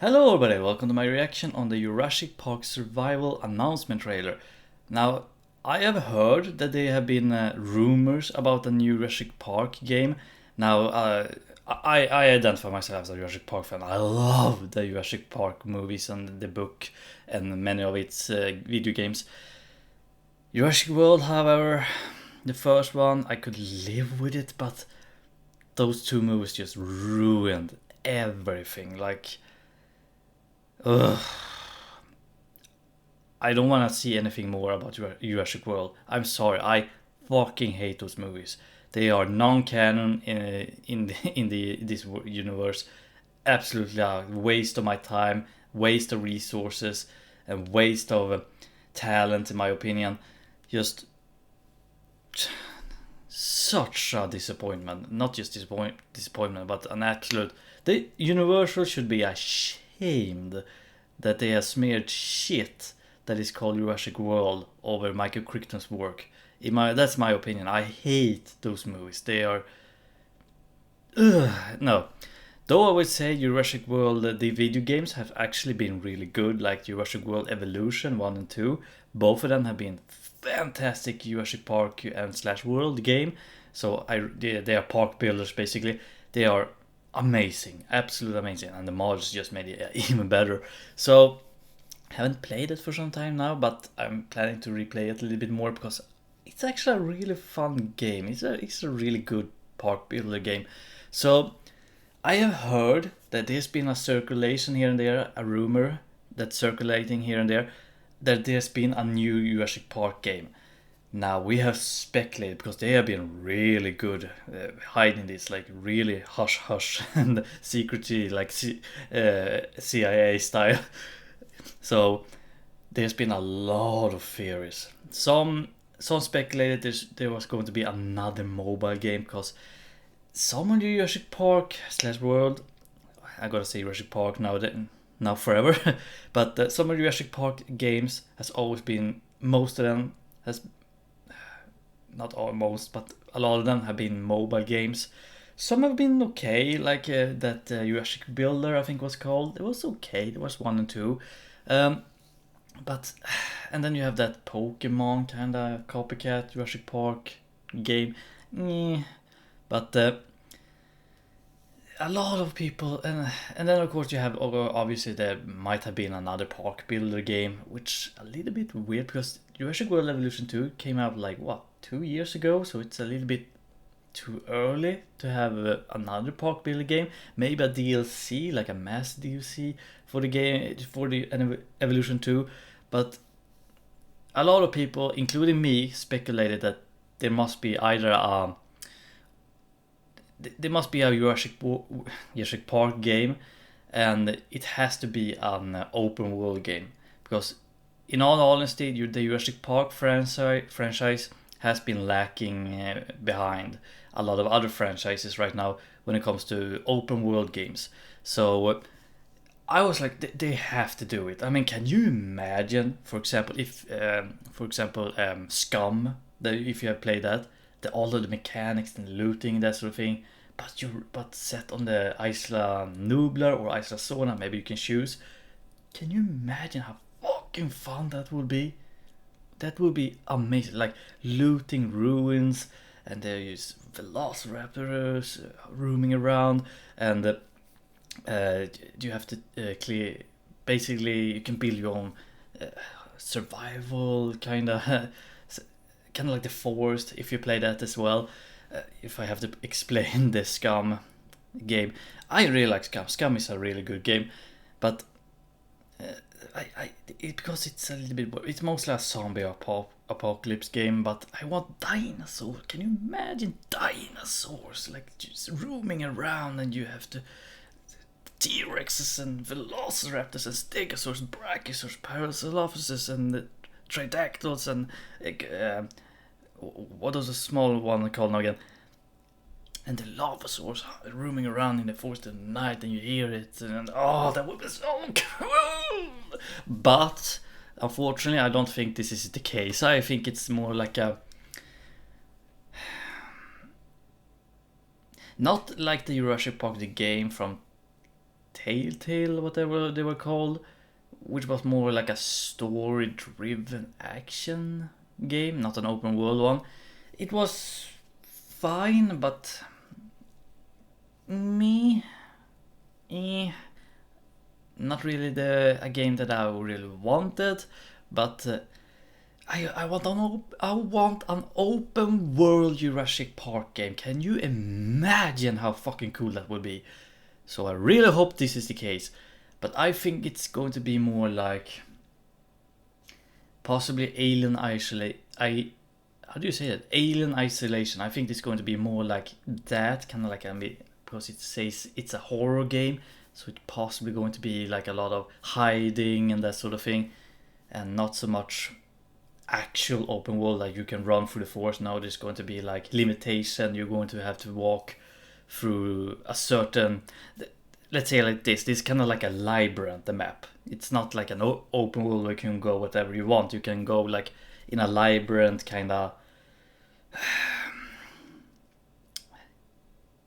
Hello everybody, welcome to my reaction on the Jurassic Park Survival announcement trailer. Now, I have heard that there have been rumors about a new Jurassic Park game. Now, I identify myself as a Jurassic Park fan. I love the Jurassic Park movies and the book and many of its video games. Jurassic World, however, the first one, I could live with it, but those two movies just ruined everything. Ugh. I don't want to see anything more about Jurassic World. I'm sorry, I fucking hate those movies. They are non-canon in this universe. Absolutely a waste of my time, waste of resources, and waste of talent, in my opinion. Just such a disappointment. Not just disappointment, but an absolute. The Universal should be ashamed that they have smeared shit that is called Jurassic World over Michael Crichton's work. That's my opinion. I hate those movies. They are. Ugh, no. Though I would say Jurassic World, the video games have actually been really good, like Jurassic World Evolution 1 and 2. Both of them have been fantastic Jurassic Park and slash World game. So they are park builders basically. They are amazing, absolutely amazing, and the mods just made it even better. So haven't played it for some time now, but I'm planning to replay it a little bit more because it's actually a really fun game. It's a really good park builder game. So I have heard that there's been a circulation here and there, a rumor that's circulating here and there, that there's been a new Jurassic Park game. Now we have speculated because they have been really good hiding this, like really hush hush and secrecy, like CIA style. So there's been a lot of theories. Some speculated there was going to be another mobile game because some of the Jurassic Park slash World, I gotta say Jurassic Park now forever, but some of the Jurassic Park games has always been, most of them has, not almost, but a lot of them have been mobile games. Some have been okay, like that Jurassic Builder, I think was called. It was okay. There was 1 and 2, um, but and then you have that Pokemon kind of copycat Jurassic Park game. But a lot of people, and then of course you have, obviously there might have been another park builder game, which a little bit weird because Jurassic World Evolution 2 came out like what, 2 years ago, so it's a little bit too early to have another park builder game. Maybe a DLC, like a mass DLC for the game, for the Evolution 2. But a lot of people, including me, speculated that there must be either there must be a Jurassic Park game, and it has to be an open world game because, in all honesty, the Jurassic Park franchise has been lacking behind a lot of other franchises right now when it comes to open world games. So I was like, they have to do it. I mean, can you imagine, for example, if, Scum, if you have played that, all of the mechanics and looting, that sort of thing, but set on the Isla Nublar or Isla Sona, maybe you can choose. Can you imagine how fucking fun that would be? That would be amazing. Like looting ruins, and there is velociraptors roaming around, and you have to clear. Basically, you can build your own survival kind of, kind of like the forest. If you play that as well, if I have to explain the Scum game, I really like Scum. Scum is a really good game, but because it's a little bit, it's mostly a zombie apocalypse game, but I want dinosaurs. Can you imagine dinosaurs like just roaming around, and you have to T-Rexes and Velociraptors and Stegosaurs, Brachiosaurs, Parasaurolophus and Tridactyls and what was the small one called now again? And the Lavasaurs roaming around in the forest at night, and you hear it, and oh, that would be so cool. But unfortunately, I don't think this is the case. I think it's more like a, not like the Jurassic Park the game from Telltale, whatever they were called, which was more like a story-driven action game, not an open world one. It was fine, but not really a game that I really wanted. But I want an open world Jurassic Park game. Can you imagine how fucking cool that would be? So I really hope this is the case. But I think it's going to be more like possibly Alien Isolate. How do you say that? Alien Isolation. I think it's going to be more like that, kind of like because it says it's a horror game, so it's possibly going to be like a lot of hiding and that sort of thing, and not so much actual open world like you can run through the forest. Now there's going to be like limitation. You're going to have to walk through a certain, let's say like this is kind of like a labyrinth, the map. It's not like an open world where you can go whatever you want. You can go like in a labyrinth kind of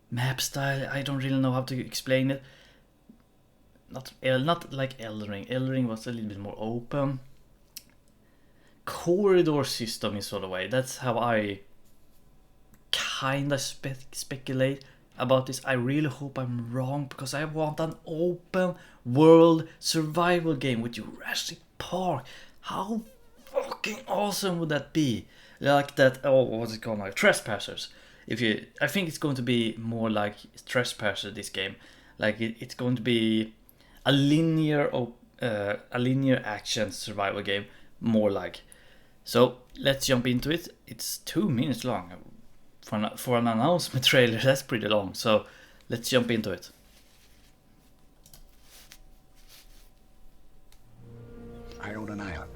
map style. I don't really know how to explain it. Not like Elden Ring. Elden Ring was a little bit more open. Corridor system in sort of way. That's how I kind of speculate about this. I really hope I'm wrong, because I want an open world survival game with Jurassic Park. How fucking awesome would that be? Like that, what's it called now? Trespassers. I think it's going to be more like Trespasser, this game. Like it's going to be a linear action survival game, more like. So let's jump into it. It's 2 minutes long for an announcement trailer. That's pretty long. So let's jump into it. I own an island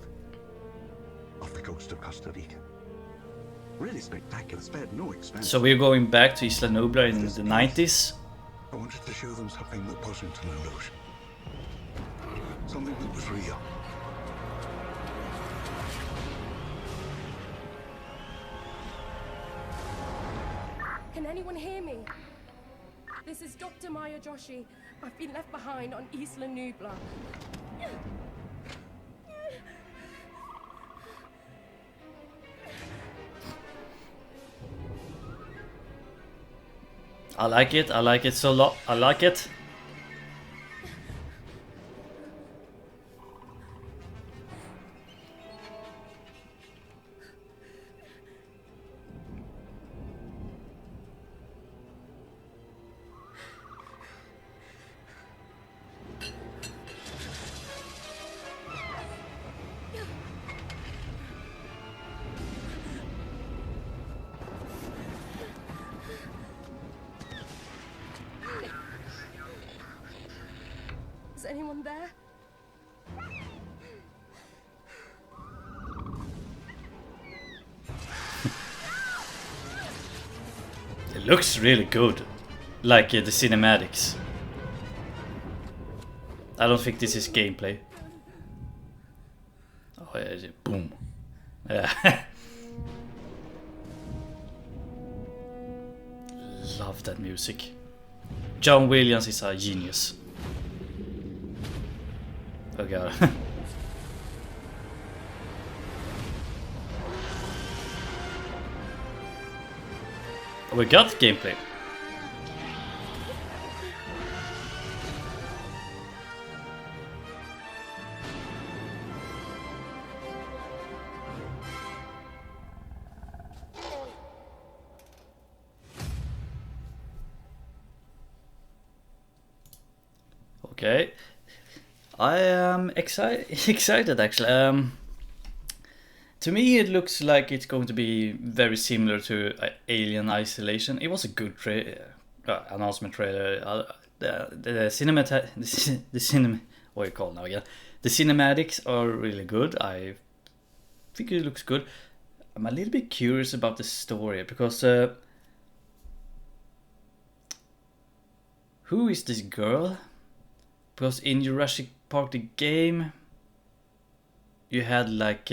off the coast of Costa Rica. Really spectacular, spared no expense. So we're going back to Isla Nublar in the 90s. I wanted to show them something that wasn't an illusion. Something that was real. Can anyone hear me? This is Dr. Maya Joshi. I've been left behind on Isla Nublar. I like it. I like it so lot. I like it. Is anyone there? It looks really good, like the cinematics. I don't think this is gameplay. Oh yeah, boom. Yeah. Love that music. John Williams is a genius. Oh god. We got gameplay. Okay. I am excited actually. To me, it looks like it's going to be very similar to Alien Isolation. It was a good announcement trailer. The what do you call it now again? The cinematics are really good. I think it looks good. I'm a little bit curious about the story because who is this girl? Because in Jurassic Park the game, you had like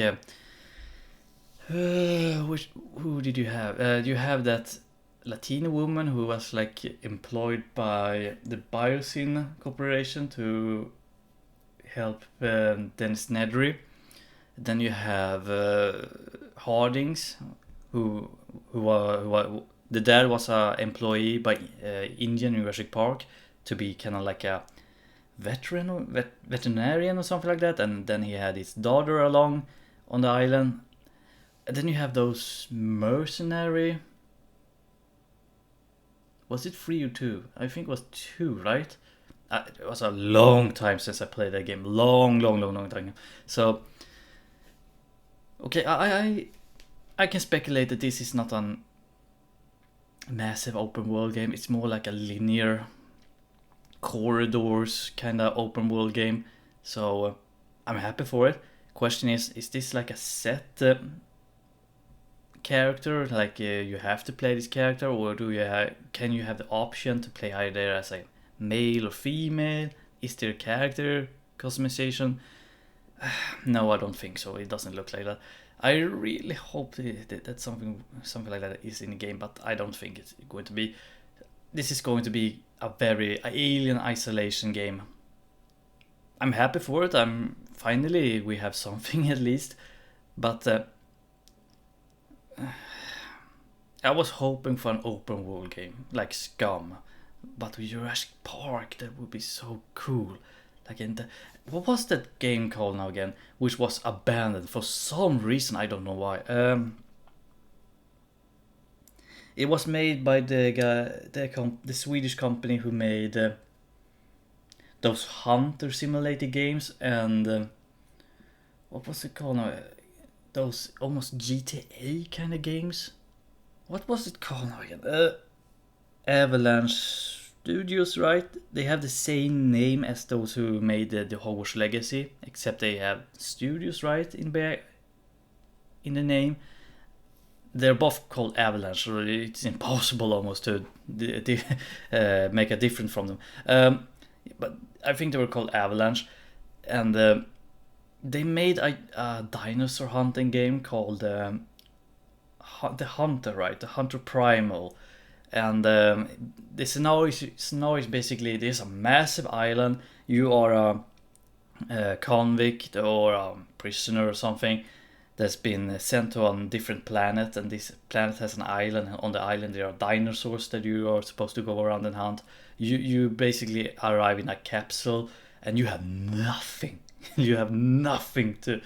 who did you have? You have that Latino woman who was like employed by the Biosyn Corporation to help Dennis Nedry. Then you have Hardings, who the dad was a employee by Indian Jurassic Park to be kind of like a veterinarian or something like that, and then he had his daughter along on the island. And then you have those mercenary. Was it 3 or 2? I think it was 2, right? It was a long time since I played that game. Long time. So, okay, I can speculate that this is not a massive open world game. It's more like a linear corridors kind of open world game. So, I'm happy for it. Question is this like a set character, like you have to play this character, or can you have the option to play either as a male or female? Is there character customization? No, I don't think so. It doesn't look like that. I really hope that something like that is in the game, but I don't think it's going to be. This is going to be a very alien isolation game. I'm happy for it. Finally we have something at least, but I was hoping for an open world game like Scum, but with Jurassic Park that would be so cool. Like what was that game called now again, which was abandoned for some reason, I don't know why. It was made by the Swedish company who made those hunter simulator games, and what was it called now? Those almost GTA kind of games. What was it called now again? Avalanche Studios, right? They have the same name as those who made the Hogwarts Legacy, except they have studios, right, in the name. They're both called Avalanche, so it's impossible almost to make a difference from them. But I think they were called Avalanche, and they made a dinosaur hunting game called the Hunter, right? The Hunter Primal. And the scenario is basically there's a massive island. You are a convict or a prisoner or something that's been sent to a different planet, and this planet has an island, and on the island there are dinosaurs that you are supposed to go around and hunt. You basically arrive in a capsule and you have nothing. You have nothing to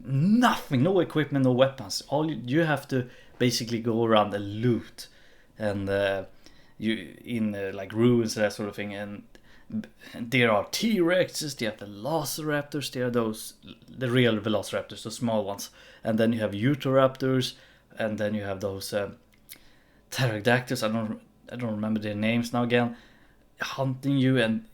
nothing, no equipment, no weapons. All you have to basically go around and loot, and you in like ruins and that sort of thing. And there are T-Rexes, there are the Velociraptors, there are the real Velociraptors, the small ones, and then you have Utahraptors, and then you have those Pterodactyls. I don't remember their names now again, hunting you, and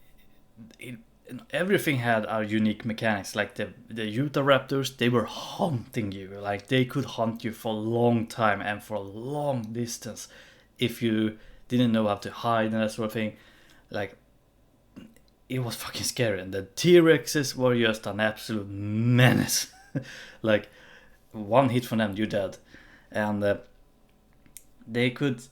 everything had our unique mechanics. Like the Utahraptors, they were hunting you. Like they could hunt you for a long time and for a long distance if you didn't know how to hide and that sort of thing. Like it was fucking scary. And the T-Rexes were just an absolute menace. Like one hit from them, you're dead. And they could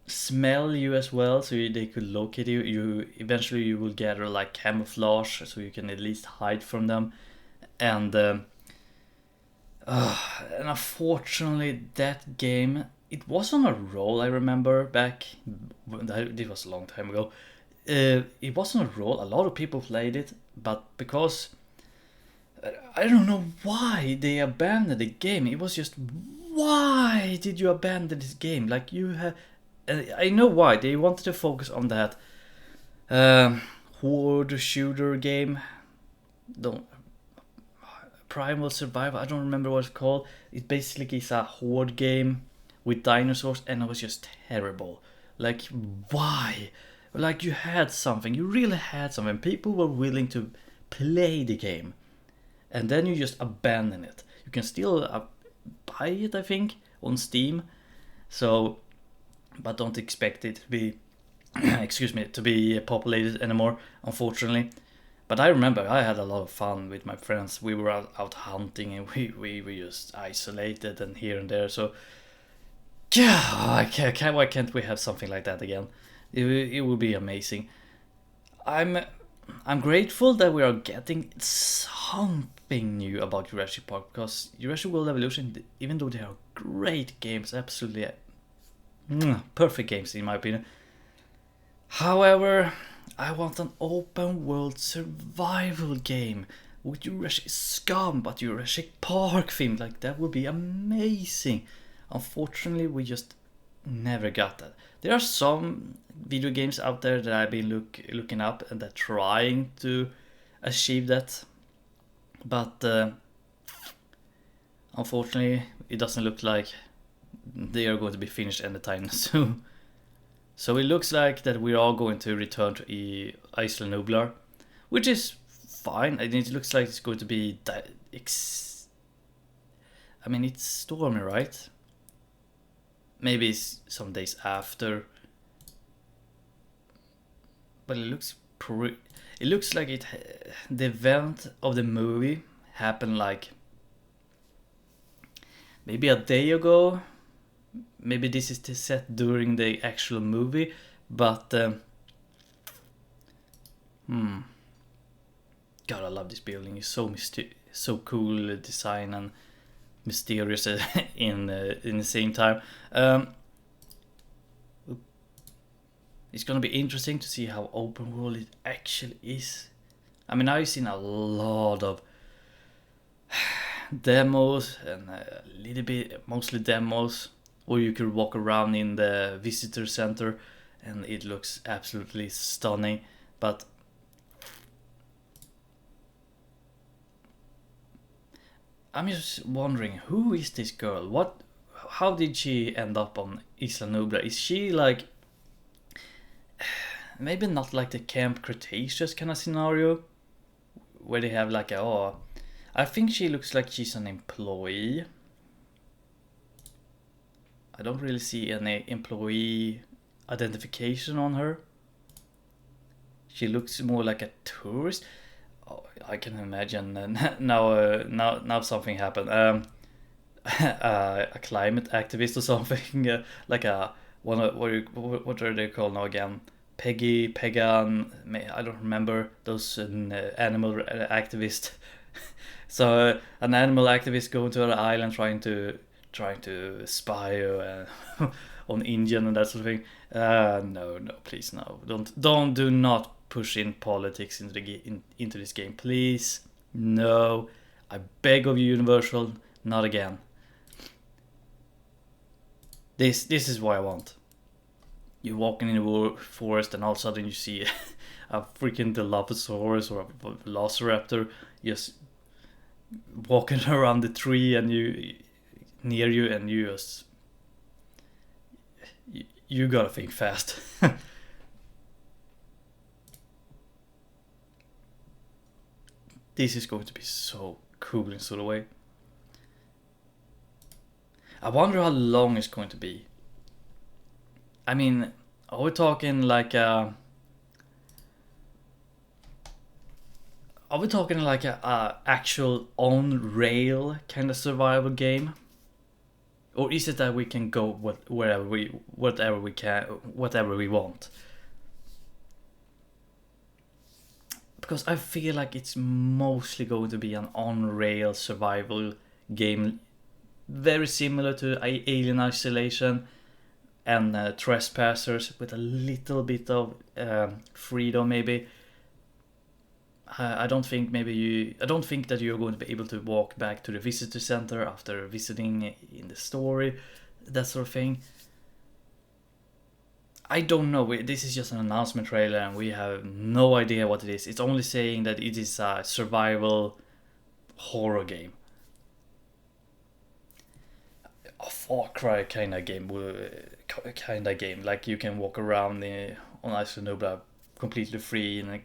smell you as well, so they could locate you. Eventually you will gather like camouflage, so you can at least hide from them. And unfortunately that game, it was on a roll. I remember back, it was a long time ago. It was on a roll. A lot of people played it, but because I don't know why they abandoned the game. It was just, why did you abandon this game? Like you have, I know why. They wanted to focus on that horde shooter game. Primal Survival, I don't remember what it's called. It basically is a horde game with dinosaurs, and it was just terrible. Like, why? Like, you had something. You really had something. People were willing to play the game, and then you just abandon it. You can still buy it, I think, on Steam. So, but don't expect it to be to be populated anymore, unfortunately. But I remember I had a lot of fun with my friends. We were out hunting, and we were just isolated and here and there. So Yeah, why can't we have something like that again? It would be amazing. I'm grateful that we are getting something new about Jurassic Park, because Jurassic World Evolution, even though they are great games, absolutely perfect games in my opinion. However, I want an open world survival game with Jurassic Scum, but Jurassic Park theme. Like, that would be amazing. Unfortunately, we just never got that. There are some video games out there that I've been looking up and that trying to achieve that, but unfortunately, it doesn't look like they are going to be finished anytime soon. So it looks like that we are going to return to Isla Nublar, which is fine. And it looks like it's going to be it's stormy, right? Maybe it's some days after, but it looks like the event of the movie happened like maybe a day ago. Maybe this is the set during the actual movie, but God, I love this building. It's so cool design and mysterious in the same time. It's gonna be interesting to see how open world it actually is. I mean, I've seen a lot of demos and a little bit, mostly demos, or you could walk around in the visitor center and it looks absolutely stunning. But I'm just wondering, who is this girl? How did she end up on Isla Nublar? Is she like maybe not like the Camp Cretaceous kind of scenario where they have like I think she looks like she's an employee. I don't really see any employee identification on her. She looks more like a tourist. Oh, I can imagine now something happened. A climate activist or something, like a what are they called now again? Pagan. I don't remember those animal activists. So an animal activist going to an island trying to spy on Indian and that sort of thing. No, please, no. Do not push in politics into this game, please. No, I beg of you, Universal, not again. This is what I want. You're walking in the forest and all of a sudden you see a freaking Dilophosaurus or a Velociraptor just walking around the tree and near you, and you gotta think fast. This is going to be so cool in sort of way. I wonder how long it's going to be. I mean, are we talking like a actual on rail kind of survival game? Or is it that we can go whatever we want? Because I feel like it's mostly going to be an on-rail survival game, very similar to Alien Isolation and Trespassers, with a little bit of freedom maybe. I don't think that you're going to be able to walk back to the visitor center after visiting in the story, that sort of thing. I don't know. This is just an announcement trailer and we have no idea what it is. It's only saying that it is a survival horror game. A Far Cry kind of game. Like you can walk around on Isla Nublar completely free in a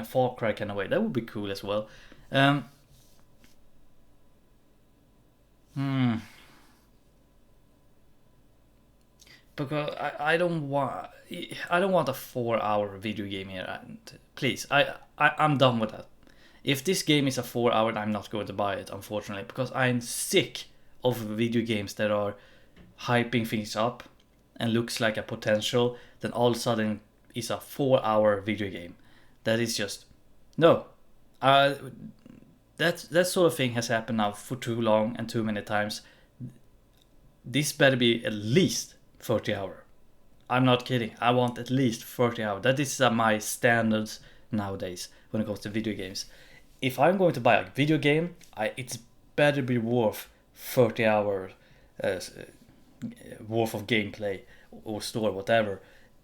Far Cry kind of way. That would be cool as well. Because I don't want a 4-hour video game here. And please, I'm done with that. If this game is a 4 hour, I'm not going to buy it, unfortunately, because I'm sick of video games that are hyping things up and looks like a potential, then all of a sudden it's a 4-hour video game. That is just no. That sort of thing has happened now for too long and too many times. This better be at least 30 hours. I'm not kidding. I want at least 30 hours. That is my standards nowadays when it comes to video games. If I'm going to buy a video game, it's better be worth 30 hours worth of gameplay or story, whatever.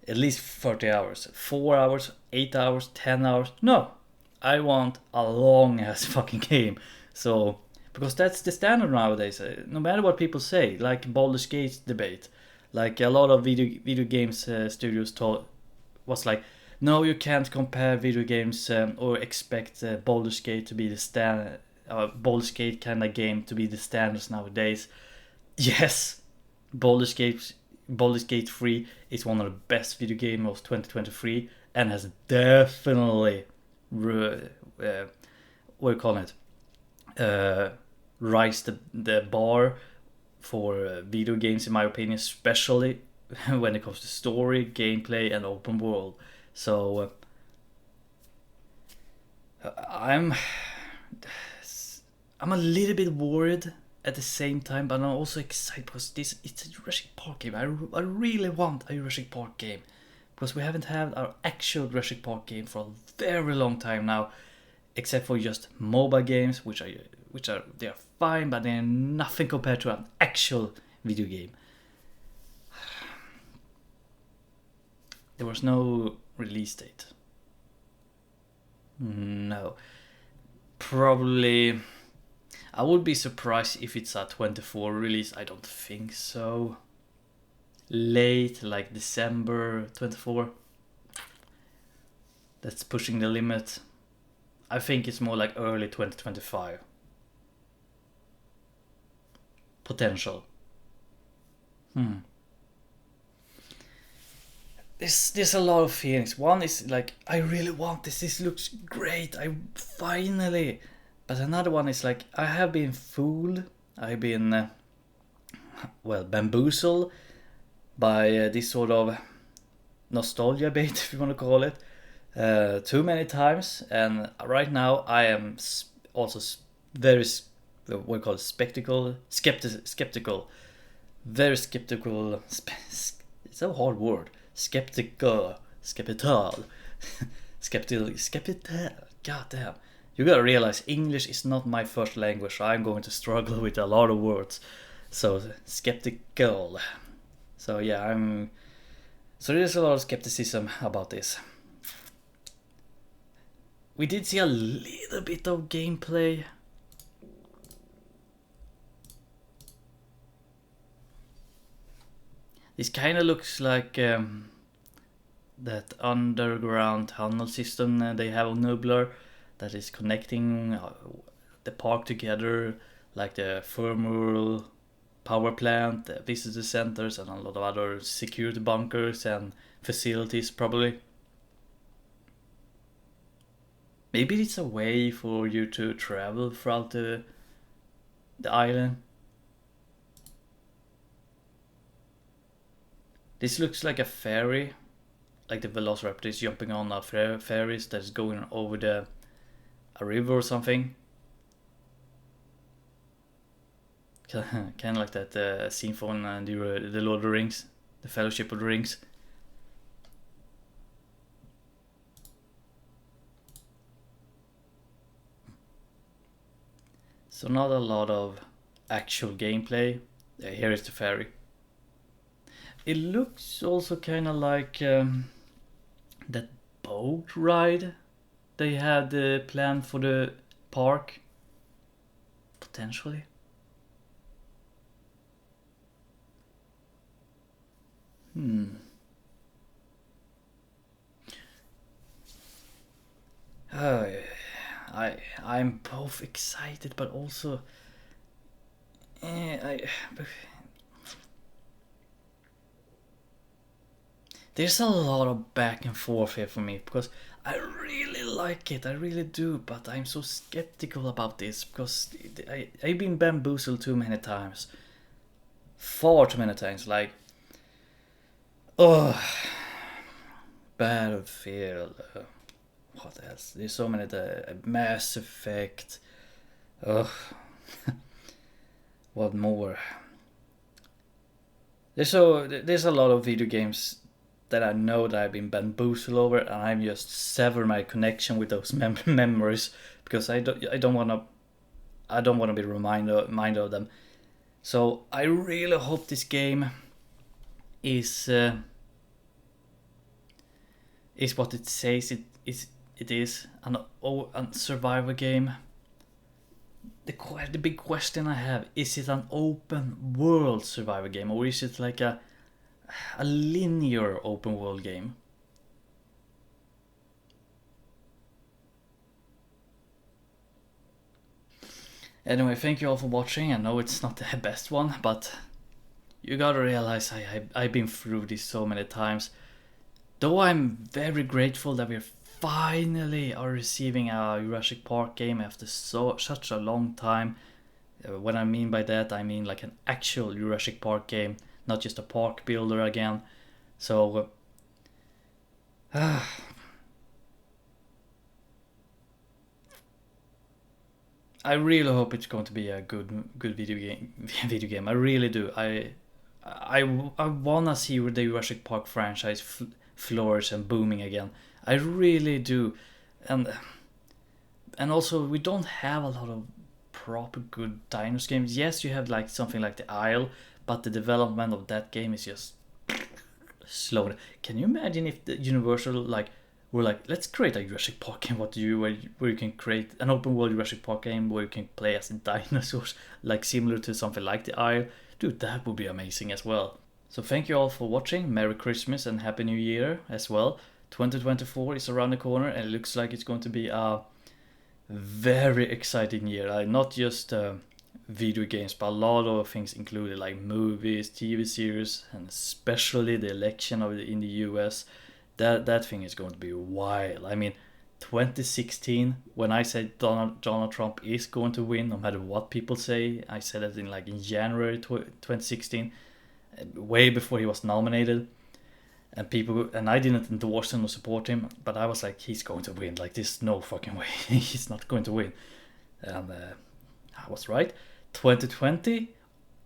At least 30 hours. 4 hours, 8 hours, 10 hours. No. I want a long ass fucking game. So, because that's the standard nowadays. No matter what people say, like Baldur's Gate debate. Like a lot of video games studios was like, no, you can't compare video games or expect Baldur's Gate to be the standard, Baldur's Gate kind of game to be the standards nowadays. Yes, Baldur's Gate 3 is one of the best video games of 2023 and has definitely raised the bar for video games, in my opinion, especially when it comes to story, gameplay, and open world. So I'm a little bit worried at the same time, but I'm also excited because it's a Jurassic Park game. I really want a Jurassic Park game because we haven't had our actual Jurassic Park game for a very long time now, except for just mobile games, which are they're fine, but they're nothing compared to an actual video game. There was no release date. No. Probably I would be surprised if it's a 24 release. I don't think so. Late, like December 24. That's pushing the limit. I think it's more like early 2025. Potential. There's a lot of feelings. One is like, I really want this. This looks great. I finally. But another one is like, I have been fooled. I've been, bamboozled by this sort of nostalgia bait, if you want to call it, too many times. And right now I am also very, skeptical. Very skeptical. It's a hard word. Skeptical. God damn. You gotta realize English is not my first language, so I'm going to struggle with a lot of words. So, skeptical. So yeah, so there's a lot of skepticism about this. We did see a little bit of gameplay. This kind of looks like that underground tunnel system they have on Nublar that is connecting the park together, like the thermal power plant, the visitor centers, and a lot of other security bunkers and facilities probably. Maybe it's a way for you to travel throughout the island. This looks like a ferry, like the Velociraptor is jumping on a ferries that is going over a river or something. Kind of like that scene from the Lord of the Rings, the Fellowship of the Rings. So not a lot of actual gameplay. Here is the ferry. It looks also kind of like that boat ride they had planned for the park. Potentially. I'm both excited, but also there's a lot of back and forth here for me because I really like it, I really do, but I'm so skeptical about this because I've been bamboozled too many times. far too many times. Like, oh, Battlefield. What else? There's so many. The Mass Effect. Ugh. What more? There's a lot of video games that I know that I've been bamboozled over, and I've just severed my connection with those memories because I don't want to be reminded of them. So I really hope this game is what it says it is, a survivor game. The big question I have, is it an open world survivor game, or is it like a linear open world game? Anyway, thank you all for watching. I know it's not the best one, but you gotta realize I've been through this so many times. Though I'm very grateful that we finally are receiving a Jurassic Park game after such a long time. What I mean by that, I mean like an actual Jurassic Park game, not just a park builder again. So I really hope it's going to be a good video game. I really do. I wanna see the Jurassic Park franchise flourish and booming again. I really do. And also, we don't have a lot of proper good dinosaur games. Yes, you have like something like the Isle, but the development of that game is just slow. Can you imagine if the Universal were like, let's create a Jurassic Park game? Where you can create an open world Jurassic Park game where you can play as dinosaurs, like similar to something like the Isle. Dude, that would be amazing as well. So thank you all for watching. Merry Christmas and Happy New Year as well. 2024 is around the corner, and it looks like it's going to be a very exciting year. Not just video games, but a lot of things included, like movies, TV series, and especially the election in the US. That thing is going to be wild. I mean, 2016, when I said Donald Trump is going to win, no matter what people say, I said it in January 2016, way before he was nominated. And I didn't endorse him or support him, but I was like, he's going to win. Like, there's no fucking way he's not going to win. And I was right. 2020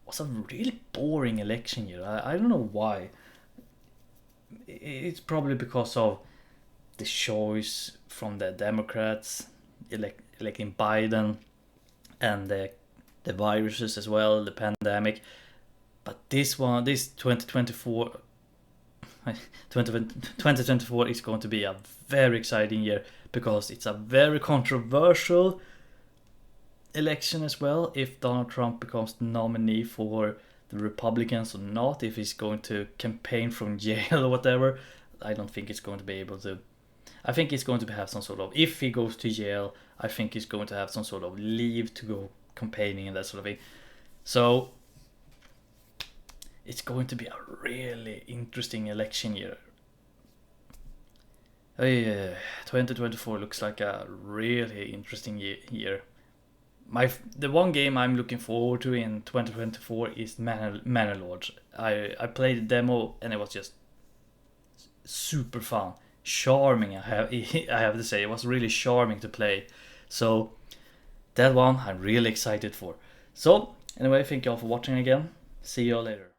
was a really boring election year. I don't know why. It's probably because of the choice from the Democrats electing Biden, and the viruses as well, the pandemic. But this 2024 is going to be a very exciting year because it's a very controversial election as well. If Donald Trump becomes the nominee for the Republicans or not, if he's going to campaign from jail or whatever, I don't think he's going to be able to. I think he's going to have some sort of, if he goes to jail, I think he's going to have some sort of leave to go campaigning and that sort of thing. So it's going to be a really interesting election year. 2024 looks like a really interesting year. The one game I'm looking forward to in 2024 is Manor Lords. I played the demo and it was just super fun, charming. I have to say, it was really charming to play. So that one I'm really excited for. So anyway, thank you all for watching again. See you all later.